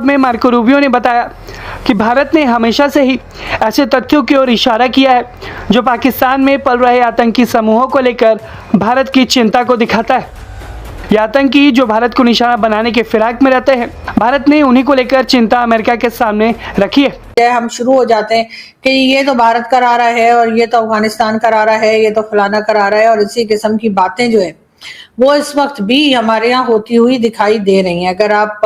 में Marco Rubio ने बताया कि भारत ने हमेशा से ही ऐसे तथ्यों की ओर इशारा किया है जो पाकिस्तान में पल रहे आतंकी समूहों को लेकर भारत की चिंता को दिखाता है। ये आतंकी जो भारत को निशाना बनाने के फिराक में रहते हैं, भारत ने उन्हीं को लेकर चिंता अमेरिका के सामने रखी है। हम शुरू हो जाते हैं कि ये तो भारत करा रहा है और ये तो अफगानिस्तान करा रहा है, ये तो फलाना करा रहा है, और इसी किस्म की बातें जो है वो इस वक्त भी हमारे यहाँ होती हुई दिखाई दे रही हैं। अगर आप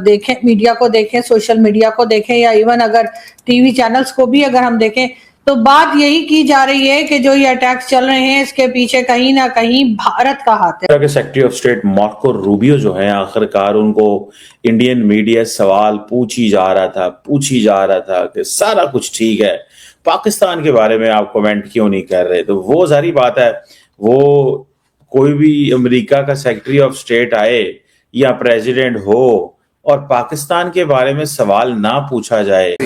देखें, मीडिया को देखें, सोशल मीडिया को देखें, या इवन अगर टीवी चैनल्स को भी अगर हम देखें, तो बात यही की जा रही है कि जो ये अटैक्स चल रहे हैं इसके पीछे कहीं ना कहीं भारत का हाथ है। Secretary of state Marco Rubio जो है, आखिरकार उनको इंडियन मीडिया सवाल पूछी जा रहा था कि सारा कुछ ठीक है, पाकिस्तान के बारे में आप कमेंट क्यों नहीं कर रहे। तो वो सारी बात है, वो कोई भी अमेरिका का सेक्रेटरी ऑफ स्टेट आए या प्रेसिडेंट हो और पाकिस्तान के बारे में सवाल ना पूछा जाए।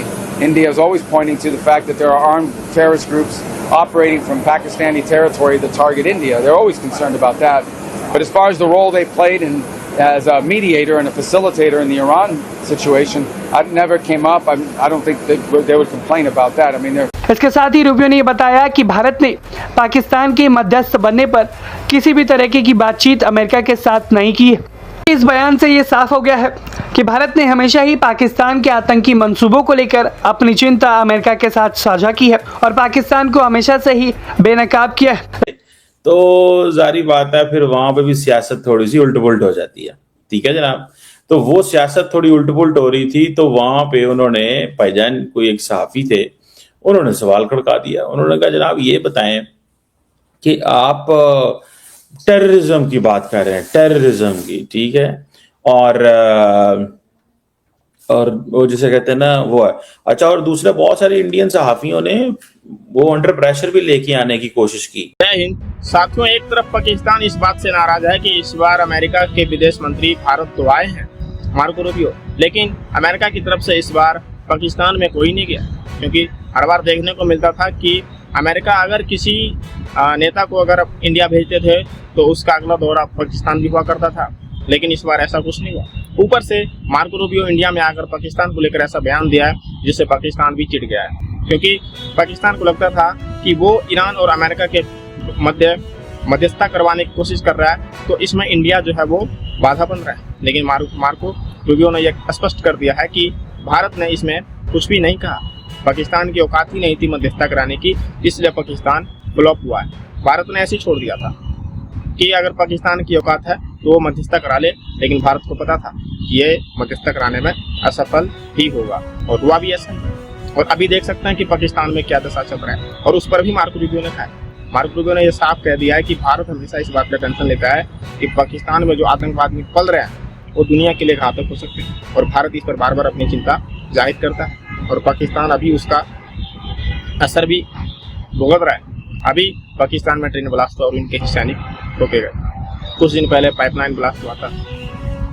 India is always pointing to the fact that there are armed terrorist groups operating from Pakistani territory that target India. They're always concerned about that. But as far as the role they played as a mediator and a facilitator in the Iran situation, it never came up. I don't think they would complain about that. I mean, इसके साथ ही Rubio ने ये बताया कि भारत ने पाकिस्तान के मध्यस्थ बनने पर किसी भी तरह की बातचीत अमेरिका के साथ नहीं की है। इस बयान से ये साफ हो गया है कि भारत ने हमेशा ही पाकिस्तान के आतंकी मंसूबों को लेकर अपनी चिंता अमेरिका के साथ साझा की है और पाकिस्तान को हमेशा से ही बेनकाब किया है। तो जारी बात है, फिर वहां पे भी सियासत थोड़ी सी उल्ट पुल्ट हो जाती है। ठीक है जनाब, तो वो सियासत थोड़ी उल्ट पुल्ट हो रही थी, तो वहां पे उन्होंने, भाईजान कोई एक सहाफी थे, उन्होंने सवाल खड़का दिया। उन्होंने कहा जनाब ये बताएं कि आप टेररिज्म की बात कर रहे हैं, टेररिज्म की, ठीक है, और वो जिसे कहते हैं ना वो है। अच्छा, और दूसरा बहुत सारे इंडियन सहाफियों ने वो अंडर प्रेशर भी लेके आने की कोशिश की। जय हिंद साथियों, एक तरफ पाकिस्तान इस बात से नाराज है कि इस बार अमेरिका के विदेश मंत्री भारत तो आए हैं, मार्को रूबियो, लेकिन अमेरिका की तरफ से इस बार पाकिस्तान में कोई नहीं गया, क्योंकि हर बार देखने को मिलता था कि अमेरिका अगर किसी नेता को अगर इंडिया भेजते थे तो उसका अगला दौरा पाकिस्तान भी हुआ करता था, लेकिन इस बार ऐसा कुछ नहीं हुआ। ऊपर से मार्को रूबियो इंडिया में आकर पाकिस्तान को लेकर ऐसा बयान दिया है जिससे पाकिस्तान भी चिढ़ गया है, क्योंकि पाकिस्तान को लगता था कि वो ईरान और अमेरिका के मध्यस्थता करवाने की कोशिश कर रहा है, तो इसमें इंडिया जो है वो बाधा बन रहा है। लेकिन मार्को रूबियो ने यह स्पष्ट कर दिया है कि भारत ने इसमें कुछ भी नहीं कहा, पाकिस्तान की औकात ही नहीं थी मध्यस्थता कराने की, इसलिए पाकिस्तान फ्लॉप हुआ है। भारत ने ऐसे ही छोड़ दिया था कि अगर पाकिस्तान की औकात है तो वो मध्यस्थता करा ले, लेकिन भारत को पता था कि ये मध्यस्थता कराने में असफल ही होगा, और हुआ भी ऐसा ही। और अभी देख सकते हैं कि पाकिस्तान में क्या दशा चल रहा है, और उस पर भी मार्को रूबियो ने कहा है। मार्को रूबियो ने यह साफ कह दिया है कि भारत हमेशा इस बात का टेंशन लेता है कि पाकिस्तान में जो आतंकवाद पल रहे हैं वो दुनिया के लिए घातक हो सकते हैं, और भारत इस पर बार बार अपनी चिंता जाहिर करता है, और पाकिस्तान अभी उसका असर भी भुगत रहा है। अभी पाकिस्तान में ट्रेन ब्लास्ट और उनके सैनिक रोके गए, कुछ दिन पहले पाइपलाइन ब्लास्ट हुआ था।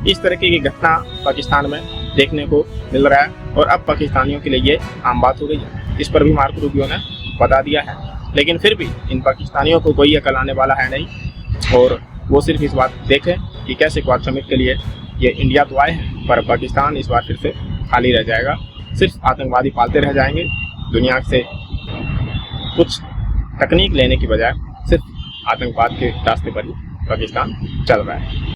इस तरह की घटना पाकिस्तान में देखने को मिल रहा है, और अब पाकिस्तानियों के लिए ये आम बात हो गई है। इस पर भी मार्को रूबियो ने बता दिया है, लेकिन फिर भी इन पाकिस्तानियों को कोई अकल आने वाला है नहीं, और वो सिर्फ इस बात देखें कि कैसे क्वाड समिट के लिए ये इंडिया तो आए हैं, पर पाकिस्तान इस बार फिर से खाली रह जाएगा, सिर्फ आतंकवादी पालते रह जाएंगे। दुनिया से कुछ तकनीक लेने की बजाय सिर्फ आतंकवाद के रास्ते पर ही पाकिस्तान चल रहा है,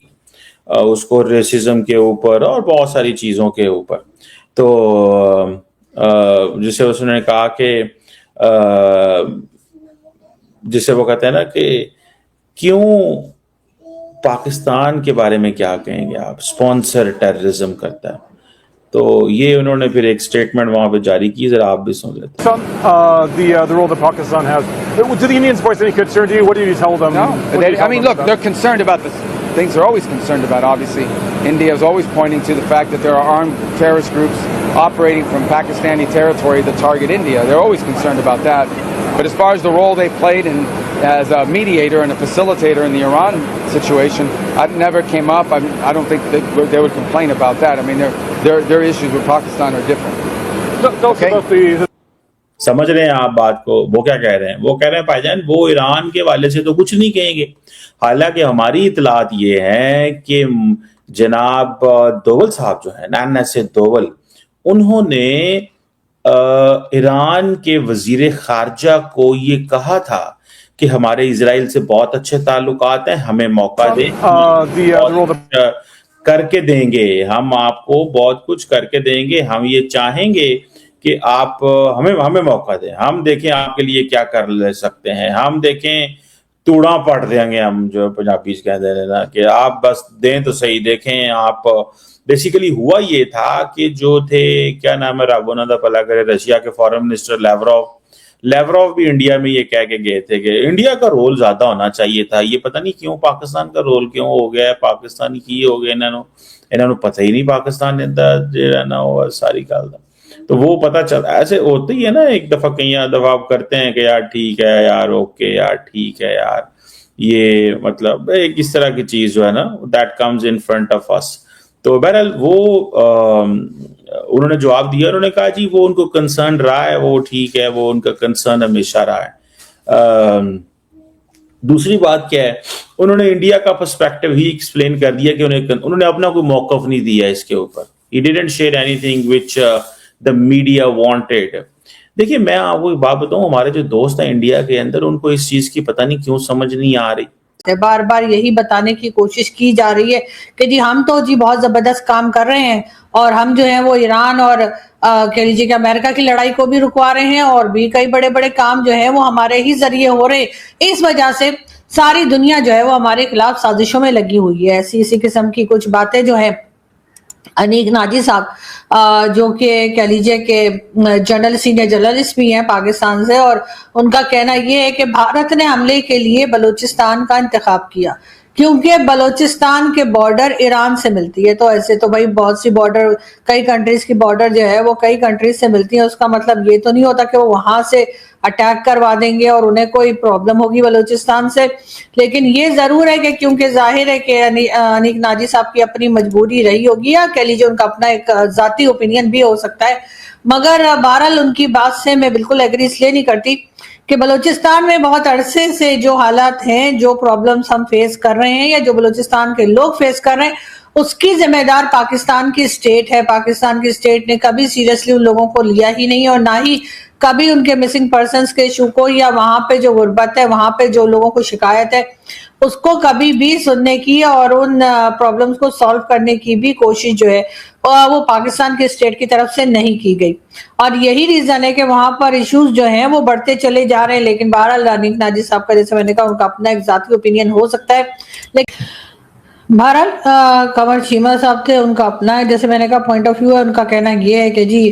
उसको रेसिज्म के ऊपर और बहुत सारी चीज़ों के ऊपर। तो जिसे उसने कहा कि जिसे वो कहते हैं ना कि क्यों पाकिस्तान के बारे में क्या कहेंगे आप, स्पॉन्सर टेररिज्म करता है। तो ये उन्होंने फिर एक स्टेटमेंट वहां पे जारी की, जरा आप भी सुन लेते हैं। The role that Pakistan has. Do the Indians voice any concern to you? What do you tell them? no, I mean, look, they're concerned about this. Things they're always concerned about, obviously. India is always pointing to the fact that there are armed terrorist groups operating from Pakistani territory that target India. They're always concerned about that. But as far as the role they played as a mediator and a facilitator in the Iran situation, it never came up. I don't think they would complain about that. I mean, their issues with Pakistan are different. Okay? समझ रहे हैं आप बात को? वो क्या कह रहे हैं? वो कह रहे हैं भाईजान वो ईरान के वाले से तो कुछ नहीं कहेंगे। हालांकि हमारी इतलात ये है कि जनाब दोवल साहब जो है, नासिर दोवल, उन्होंने ईरान के वजीर खारजा को ये कहा था कि हमारे इजराइल से बहुत अच्छे ताल्लुकात हैं, हमें मौका दें, करके देंगे, हम आपको बहुत कुछ करके देंगे, हम ये चाहेंगे कि आप हमें मौका दें, हम देखें आपके लिए क्या कर ले सकते हैं, हम देखें तूड़ा पड़ देंगे, हम जो पंजाबी कहते हैं ना कि आप बस दें तो सही, देखें आप। बेसिकली हुआ ये था कि जो थे, क्या नाम है, रब उन्होंने भला करे, रशिया के फॉरेन मिनिस्टर लेवरॉव भी इंडिया में ये कह के गए थे कि इंडिया का रोल ज्यादा होना चाहिए था, ये पता नहीं क्यों पाकिस्तान का रोल क्यों हो गया है, पाकिस्तानी की हो गया, इन्होंने पता ही नहीं पाकिस्तान ना सारी गल। तो वो पता चला, ऐसे होते ही है ना, एक दफा कई दफा आप करते हैं कि यार ठीक है यार, ओके यार ठीक है यार, ये मतलब एक इस तरह की चीज जो है ना, that comes in front of us. तो बहरहाल वो उन्होंने जवाब दिया, उन्होंने कहा जी वो उनको कंसर्न रहा है, वो ठीक है, वो उनका कंसर्न हमेशा रहा है। दूसरी बात क्या है, उन्होंने इंडिया का पर्सपेक्टिव ही एक्सप्लेन कर दिया कि उन्होंने अपना कोई मौकफ नहीं दिया इसके ऊपर। He didn't share anything which the media wanted. देखिए मैं आपको एक बात बताऊं, हमारे जो दोस्त हैं इंडिया के अंदर, उनको इस चीज की पता नहीं क्यों समझ नहीं आ रही। बार बार यही बताने की कोशिश की जा रही है कि जी हम तो जी बहुत जबरदस्त काम कर रहे हैं, और हम जो है वो ईरान और कह लीजिए कि अमेरिका की लड़ाई को भी रुकवा रहे हैं, और भी कई बड़े बड़े काम जो है वो हमारे ही जरिए हो रहे हैं। इस वजह से सारी दुनिया जो है वो हमारे खिलाफ साजिशों में लगी हुई है। ऐसी इसी किस्म की कुछ बातें जो है अनीक नाजी साहब जो कि कह लीजिए कि जनरल सीनियर जर्नलिस्ट भी हैं पाकिस्तान से, और उनका कहना यह है कि भारत ने हमले के लिए बलूचिस्तान का इंतखाब किया क्योंकि बलूचिस्तान के बॉर्डर ईरान से मिलती है। तो ऐसे तो भाई बहुत सी बॉर्डर, कई कंट्रीज की बॉर्डर जो है वो कई कंट्रीज से मिलती है, उसका मतलब ये तो नहीं होता कि वो वहां से अटैक करवा देंगे और उन्हें कोई प्रॉब्लम होगी बलूचिस्तान से। लेकिन ये जरूर है कि क्योंकि जाहिर है कि अनीक नाजी साहब की अपनी मजबूरी रही होगी, या कह लीजिए उनका अपना एक जाती ओपिनियन भी हो सकता है, मगर बहरहाल उनकी बात से मैं बिल्कुल एग्री इसलिए नहीं करती कि बलूचिस्तान में बहुत अरसे से जो हालात हैं, जो प्रॉब्लम्स हम फेस कर रहे हैं या जो बलूचिस्तान के लोग फेस कर रहे हैं, उसकी जिम्मेदार पाकिस्तान की स्टेट है। पाकिस्तान की स्टेट ने कभी सीरियसली उन लोगों को लिया ही नहीं, और ना ही कभी उनके मिसिंग पर्सन्स के इशू को, या वहां पे जो गुर्बत है, वहां पे जो लोगों को शिकायत है, उसको कभी भी सुनने की और उन प्रॉब्लम्स को सॉल्व करने की भी कोशिश जो है वो पाकिस्तान की स्टेट की तरफ से नहीं की गई। और यही रीजन है कि वहां पर इश्यूज जो हैं वो बढ़ते चले जा रहे हैं। लेकिन बहरहाल अनीक नाजी साहब का, जैसे मैंने कहा, उनका अपना एक जाती ओपिनियन हो सकता है, लेकिन बहरहाल कंवर चीमा साहब थे, उनका अपना है, जैसे मैंने कहा, पॉइंट ऑफ व्यू है। उनका कहना ये है कि जी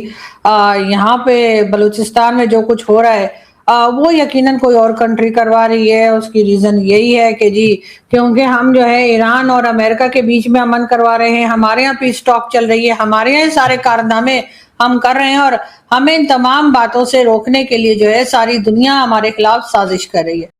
यहाँ पे बलूचिस्तान में जो कुछ हो रहा है वो यकीनन कोई और कंट्री करवा रही है। उसकी रीजन यही है कि जी क्योंकि हम जो है ईरान और अमेरिका के बीच में अमन करवा रहे हैं, हमारे यहाँ पीस टॉक चल रही है, हमारे यहाँ सारे कारनामे हम कर रहे हैं, और हमें इन तमाम बातों से रोकने के लिए जो है सारी दुनिया हमारे खिलाफ साजिश कर रही है।